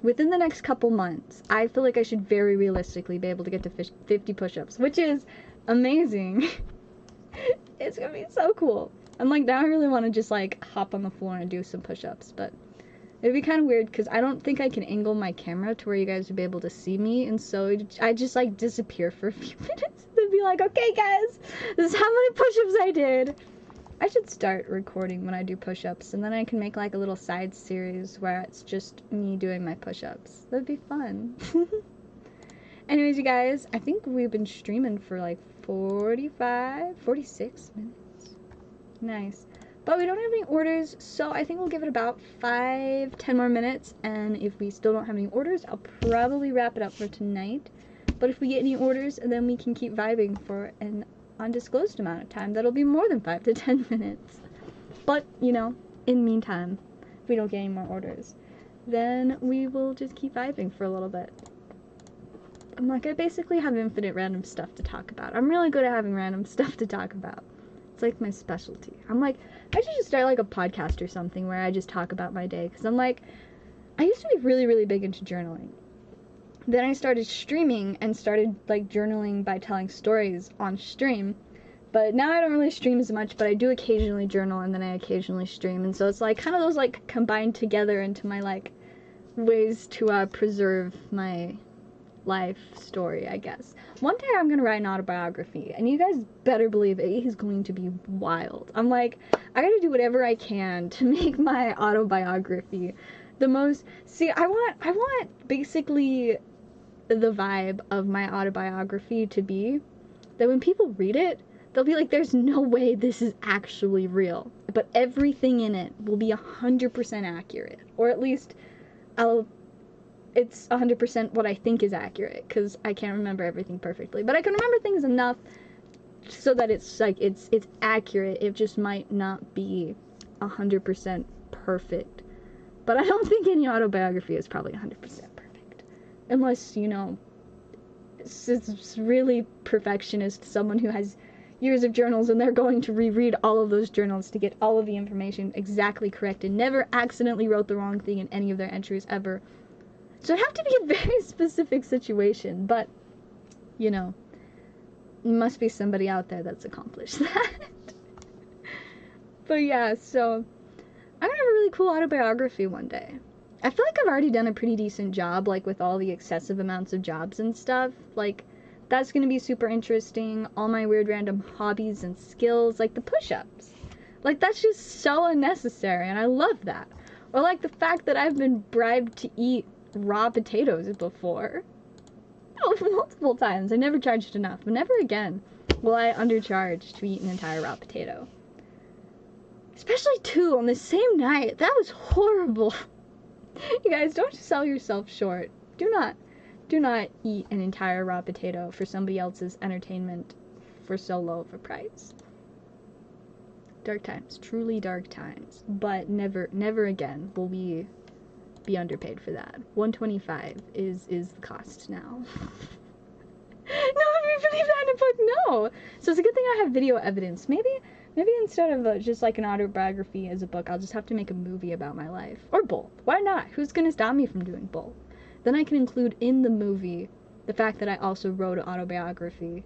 within the next couple months, I feel like I should very realistically be able to get to 50 push-ups, which is amazing. It's gonna be so cool. I'm like, now I really want to just like hop on the floor and do some push-ups, but it'd be kind of weird because I don't think I can angle my camera to where you guys would be able to see me, and so I just like disappear for a few minutes and be like, okay guys, this is how many push-ups I did. I should start recording when I do push-ups, and then I can make like a little side series where it's just me doing my push-ups. That'd be fun. Anyways, you guys, I think we've been streaming for like 46 minutes. Nice. But we don't have any orders, so I think we'll give it about 5-10 more minutes, and if we still don't have any orders, I'll probably wrap it up for tonight. But if we get any orders, then we can keep vibing for an undisclosed amount of time. That'll be more than 5 to 10 minutes. But, you know, in the meantime, if we don't get any more orders, then we will just keep vibing for a little bit. I'm like, I basically have infinite random stuff to talk about. I'm really good at having random stuff to talk about. It's like my specialty. I'm like, I should just start like a podcast or something where I just talk about my day. Because I'm like, I used to be really, really big into journaling. Then I started streaming and started like journaling by telling stories on stream. But now I don't really stream as much, but I do occasionally journal and then I occasionally stream. And so it's like kind of those like combined together into my like ways to preserve my life story, I guess. One day I'm gonna write an autobiography, and you guys better believe it is going to be wild. I'm like, I gotta do whatever I can to make my autobiography the most. See, I want basically the vibe of my autobiography to be that when people read it, they'll be like, there's no way this is actually real. but everything in it will be 100% accurate, or at least it's 100% what I think is accurate, because I can't remember everything perfectly, but I can remember things enough so that it's like it's accurate. It just might not be 100% perfect. But I don't think any autobiography is probably 100% perfect, unless, you know, it's really perfectionist, someone who has years of journals and they're going to reread all of those journals to get all of the information exactly correct and never accidentally wrote the wrong thing in any of their entries ever. So it'd have to be a very specific situation, but, you know, must be somebody out there that's accomplished that. But yeah, so I'm gonna have a really cool autobiography one day. I feel like I've already done a pretty decent job, like, with all the excessive amounts of jobs and stuff. Like, that's gonna be super interesting. All my weird random hobbies and skills, like the push-ups. Like, that's just so unnecessary, and I love that. Or, like, the fact that I've been bribed to eat raw potatoes before. Multiple times. I never charged enough. But never again will I undercharge to eat an entire raw potato. Especially 2 on the same night. That was horrible. You guys, don't sell yourself short. Do not eat an entire raw potato for somebody else's entertainment for so low of a price. Dark times. Truly dark times. But never again will we be underpaid for that. $125 is the cost now. No, I believe that in a book. No. So it's a good thing I have video evidence. Maybe instead of just like an autobiography as a book, I'll just have to make a movie about my life. Or both. Why not? Who's gonna stop me from doing both? Then I can include in the movie the fact that I also wrote an autobiography.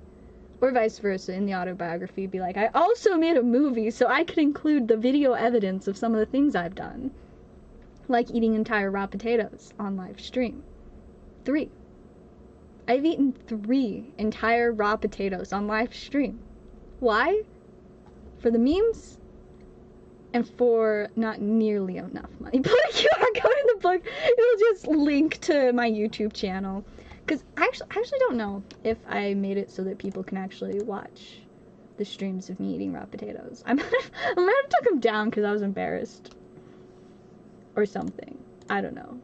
Or vice versa, in the autobiography, be like, I also made a movie, so I could include the video evidence of some of the things I've done. Like eating entire raw potatoes on live stream. 3. I've eaten 3 entire raw potatoes on live stream. Why? For the memes, and for not nearly enough money. Put a QR code in the book. It'll just link to my YouTube channel. Because I actually don't know if I made it so that people can actually watch the streams of me eating raw potatoes. I might have took them down because I was embarrassed. Or something. I don't know.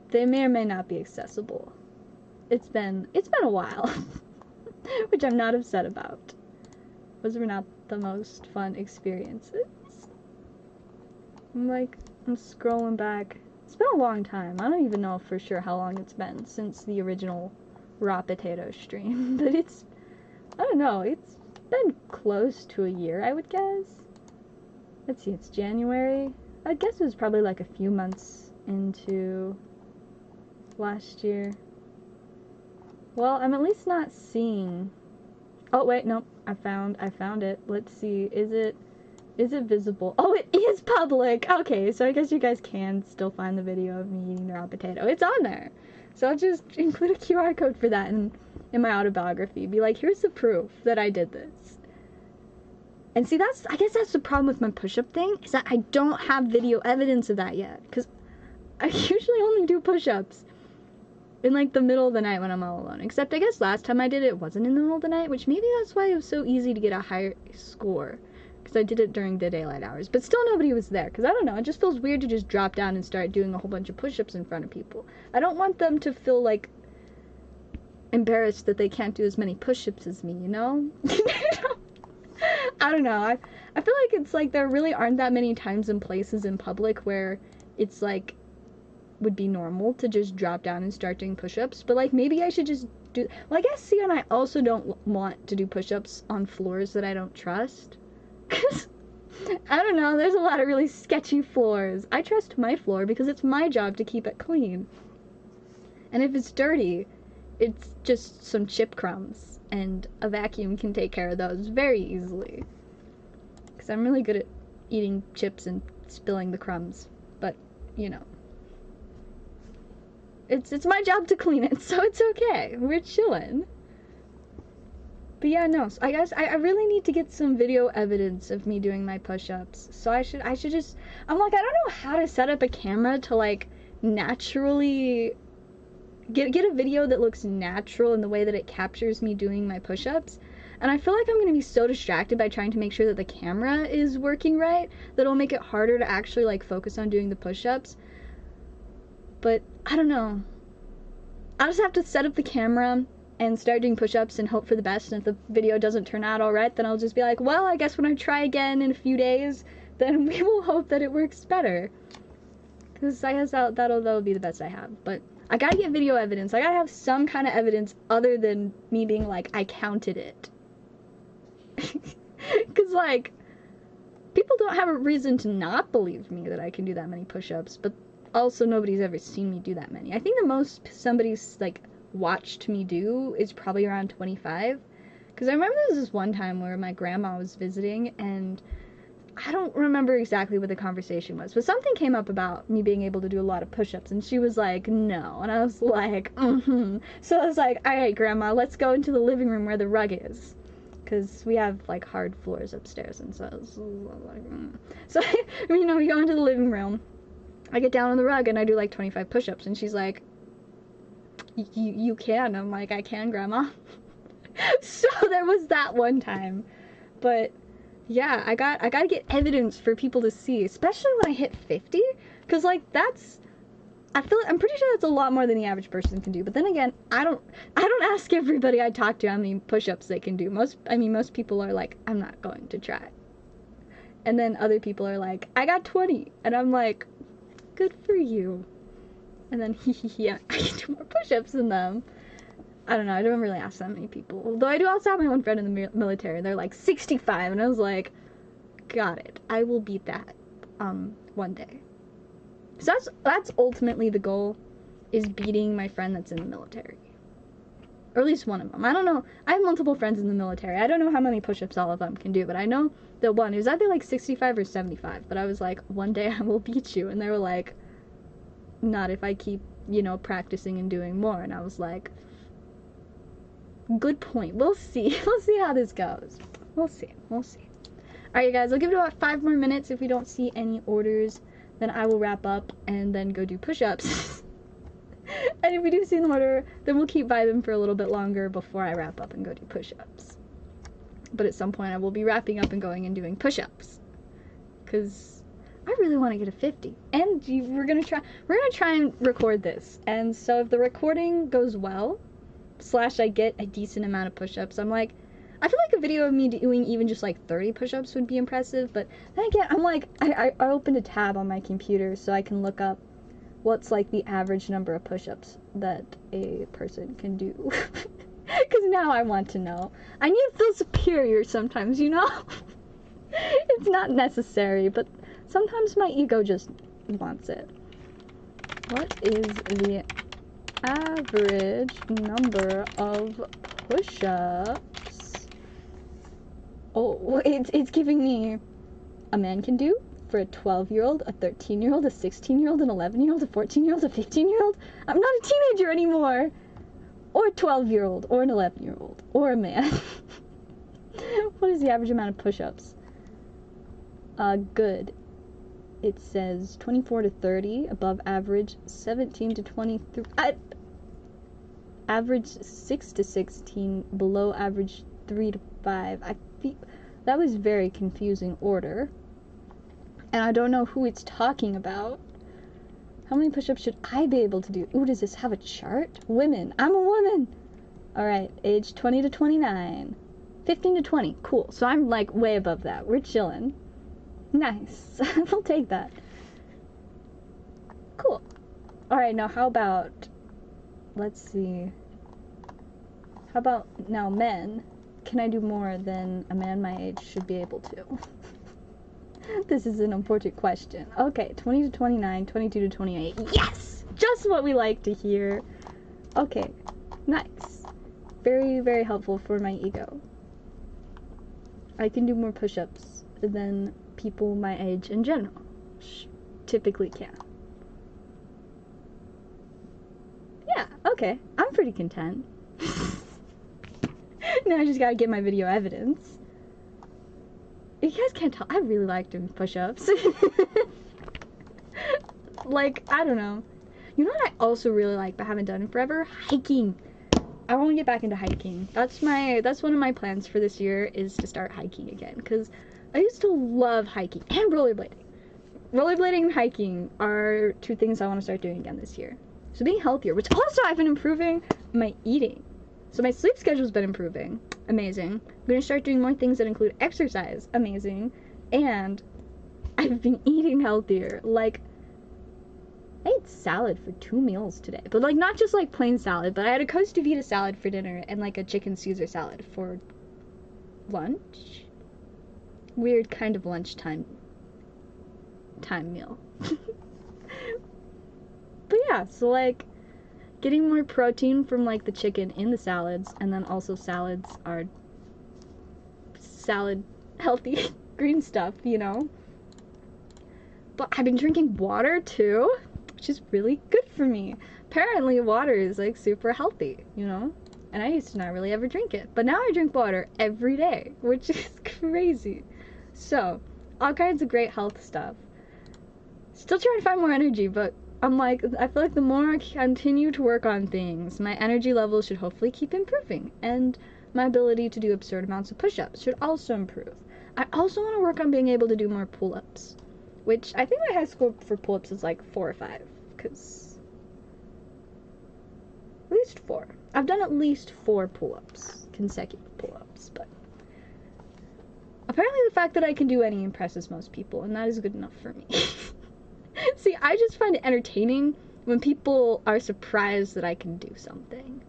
They may or may not be accessible. It's been a while. Which I'm not upset about. Those were not the most fun experiences. I'm scrolling back. It's been a long time. I don't even know for sure how long it's been since the original raw potato stream. But I don't know, it's been close to a year, I would guess. Let's see, it's January. I guess it was probably like a few months into last year. Well, I'm at least not seeing... Oh, wait, nope. I found it. Let's see. Is it visible? Oh, it is public! Okay, so I guess you guys can still find the video of me eating the raw potato. It's on there. So I'll just include a QR code for that in my autobiography. Be like, here's the proof that I did this. And see, I guess that's the problem with my push-up thing, is that I don't have video evidence of that yet. Because I usually only do push-ups in, like, the middle of the night when I'm all alone. Except I guess last time I did it wasn't in the middle of the night, which maybe that's why it was so easy to get a higher score. Because I did it during the daylight hours. But still nobody was there. Because I don't know, it just feels weird to just drop down and start doing a whole bunch of push-ups in front of people. I don't want them to feel, like, embarrassed that they can't do as many push-ups as me, you know? I don't know. I feel like it's like there really aren't that many times and places in public where it's like would be normal to just drop down and start doing push-ups. But like maybe I should just do... Well, I guess, see, and I also don't want to do push-ups on floors that I don't trust. Because, I don't know, there's a lot of really sketchy floors. I trust my floor because it's my job to keep it clean. And if it's dirty, it's just some chip crumbs. And a vacuum can take care of those very easily. Because I'm really good at eating chips and spilling the crumbs. But, you know. It's my job to clean it, so it's okay. We're chillin'. But yeah, no. So I guess I really need to get some video evidence of me doing my push-ups. So I should just... I'm like, I don't know how to set up a camera to, like, naturally... Get a video that looks natural in the way that it captures me doing my push-ups. And I feel like I'm gonna be so distracted by trying to make sure that the camera is working right that it'll make it harder to actually like focus on doing the push-ups. But I don't know. I'll just have to set up the camera and start doing push-ups and hope for the best. And if the video doesn't turn out all right, then I'll just be like, well, I guess when I try again in a few days, then we will hope that it works better. Because I guess that'll be the best I have. But I gotta get video evidence. I gotta have some kind of evidence other than me being like, I counted it. Because, like, people don't have a reason to not believe me that I can do that many push-ups, but also nobody's ever seen me do that many. I think the most somebody's, like, watched me do is probably around 25. Because I remember there was this one time where my grandma was visiting, and I don't remember exactly what the conversation was, but something came up about me being able to do a lot of push-ups, and she was like, no. And I was like, So I was like, alright, Grandma, let's go into the living room where the rug is. Because we have, like, hard floors upstairs, and so I was like, So, you know, we go into the living room, I get down on the rug, and I do, like, 25 push-ups, and she's like, you can. I'm like, I can, Grandma. So there was that one time. But yeah, I gotta get evidence for people to see, especially when I hit 50, because like I'm pretty sure that's a lot more than the average person can do. But then again, I don't ask everybody I talk to how many push-ups they can do. Most people are like, I'm not going to try. And then other people are like, I got 20, and I'm like, good for you. And then yeah, I can do more push-ups than them. I don't know, I don't really ask that many people. Though I do also have my one friend in the military, and they're like 65, and I was like, got it. I will beat that one day. So that's ultimately the goal, is beating my friend that's in the military. Or at least one of them. I don't know. I have multiple friends in the military. I don't know how many push-ups all of them can do, but I know the one who's either like 65 or 75. But I was like, one day I will beat you. And they were like, not if I keep, you know, practicing and doing more. And I was like, good point. We'll see. We'll see how this goes. We'll see. We'll see. Alright, you guys, I'll give it about 5 more minutes. If we don't see any orders, then I will wrap up and then go do push-ups. And if we do see an order, then we'll keep vibing for a little bit longer before I wrap up and go do push-ups. But at some point, I will be wrapping up and going and doing push-ups. Because I really want to get a 50. And we're gonna try and record this. And so if the recording goes well, / I get a decent amount of push-ups, I'm like, I feel like a video of me doing even just like 30 push-ups would be impressive, but then again, I'm like, I opened a tab on my computer so I can look up what's like the average number of push-ups that a person can do. Because now I want to know. I need to feel superior sometimes, you know? It's not necessary, but sometimes my ego just wants it. What is the average number of push-ups? Oh, it's giving me a man can do for a 12-year-old, a 13-year-old, a 16-year-old, an 11-year-old, a 14-year-old, a 15-year-old. I'm not a teenager anymore. Or a 12-year-old, or an 11-year-old, or a man. What is the average amount of push-ups? Good. It says 24 to 30, above average 17 to 23. Average 6 to 16, below average 3 to 5. I feel that was very confusing order. And I don't know who it's talking about. How many push-ups should I be able to do? Ooh, does this have a chart? Women. I'm a woman. Alright, age 20 to 29. 15 to 20. Cool. So I'm like way above that. We're chilling. Nice. I'll take that. Cool. Alright, now how about, let's see. How about now men? Can I do more than a man my age should be able to? This is an important question. Okay, 20 to 29, 22 to 28. Yes! Just what we like to hear. Okay, nice. Very, very helpful for my ego. I can do more push-ups than people my age in general typically can. Yeah, okay. I'm pretty content. Now I just gotta get my video evidence. You guys can't tell, I really like doing push-ups. Like, I don't know. You know what I also really like but haven't done in forever? Hiking. I want to get back into hiking. That's one of my plans for this year, is to start hiking again, because I used to love hiking and rollerblading. Rollerblading and hiking are two things I want to start doing again this year. So being healthier, which also I've been improving my eating. So my sleep schedule's been improving. Amazing. I'm going to start doing more things that include exercise. Amazing. And I've been eating healthier. Like, I ate salad for 2 meals today. But, like, not just, like, plain salad, but I had a Costa Vida salad for dinner and, like, a chicken Caesar salad for lunch. Weird kind of lunchtime meal. But yeah, so, like, getting more protein from, like, the chicken in the salads, and then also salads are salad healthy green stuff, you know? But I've been drinking water too, which is really good for me. Apparently water is, like, super healthy, you know? And I used to not really ever drink it, but now I drink water every day, which is crazy. So, all kinds of great health stuff. Still trying to find more energy, but I'm like, I feel like the more I continue to work on things, my energy levels should hopefully keep improving, and my ability to do absurd amounts of push-ups should also improve. I also want to work on being able to do more pull-ups, which I think my high score for pull-ups is like 4 or 5, because at least 4. I've done at least 4 pull-ups, consecutive pull-ups, but apparently the fact that I can do any impresses most people, and that is good enough for me. See, I just find it entertaining when people are surprised that I can do something.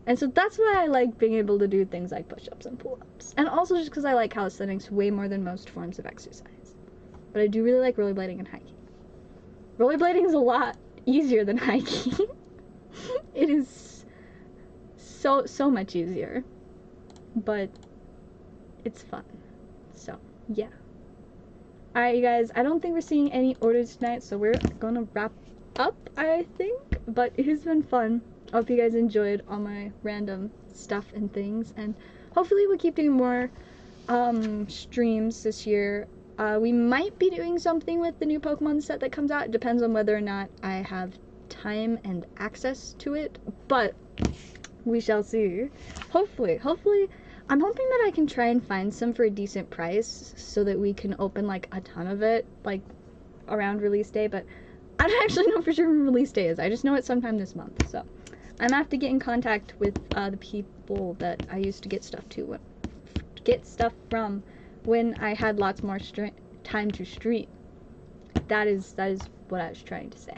And so that's why I like being able to do things like push-ups and pull-ups. And also just because I like calisthenics way more than most forms of exercise. But I do really like rollerblading and hiking. Rollerblading is a lot easier than hiking. It is so much easier. But it's fun. So, yeah. Alright, you guys, I don't think we're seeing any orders tonight, so we're gonna wrap up, I think. But it has been fun. I hope you guys enjoyed all my random stuff and things, and hopefully we'll keep doing more streams this year. We might be doing something with the new Pokemon set that comes out. It depends on whether or not I have time and access to it, but we shall see. Hopefully, I'm hoping that I can try and find some for a decent price so that we can open, like, a ton of it, like, around release day, but I don't actually know for sure when release day is. I just know it's sometime this month, so I'm gonna have to get in contact with the people that I used to get stuff from when I had lots more time to stream. That is what I was trying to say.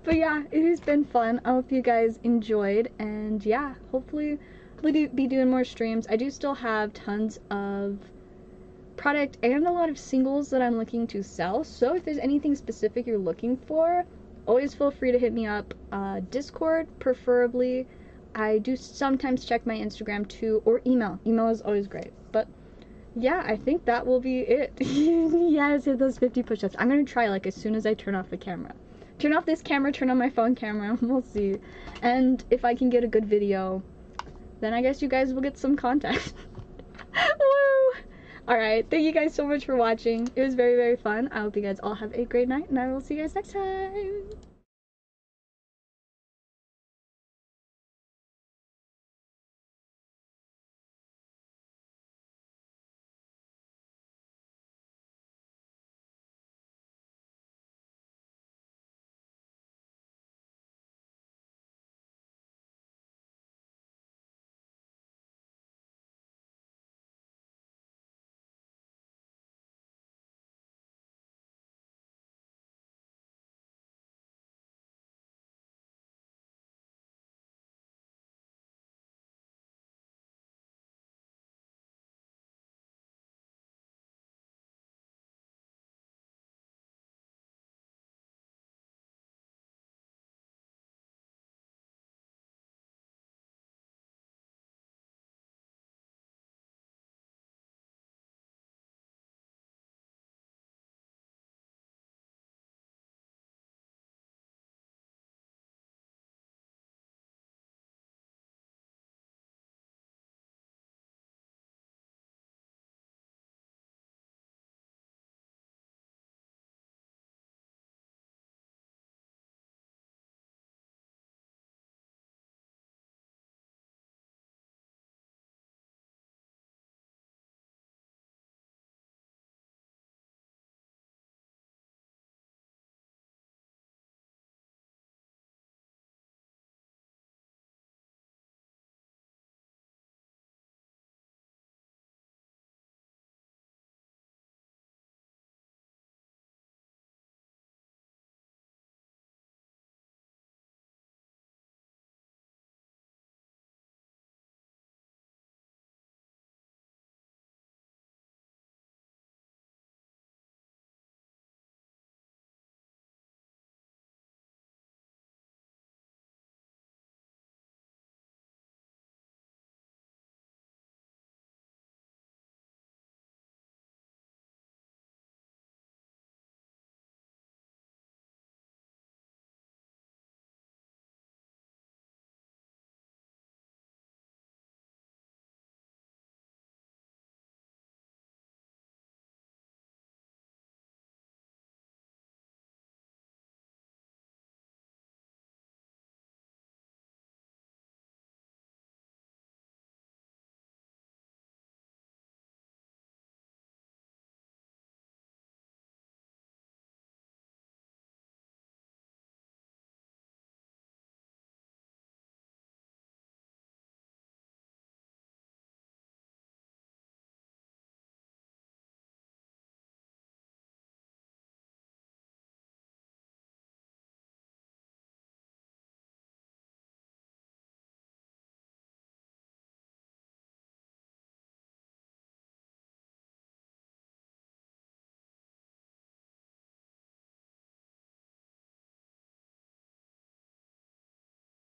But yeah, it has been fun. I hope you guys enjoyed, and yeah, hopefully we'll be doing more streams. I do still have tons of product and a lot of singles that I'm looking to sell, so if there's anything specific you're looking for, always feel free to hit me up. Discord preferably. I do sometimes check my Instagram too, or email. Email is always great. But yeah, I think that will be it. Yes, hit those 50 push-ups. I'm gonna try, like, as soon as I turn off the camera. Turn off this camera, turn on my phone camera, we'll see. And if I can get a good video, then I guess you guys will get some content. Woo! Alright, thank you guys so much for watching. It was very, very fun. I hope you guys all have a great night, and I will see you guys next time.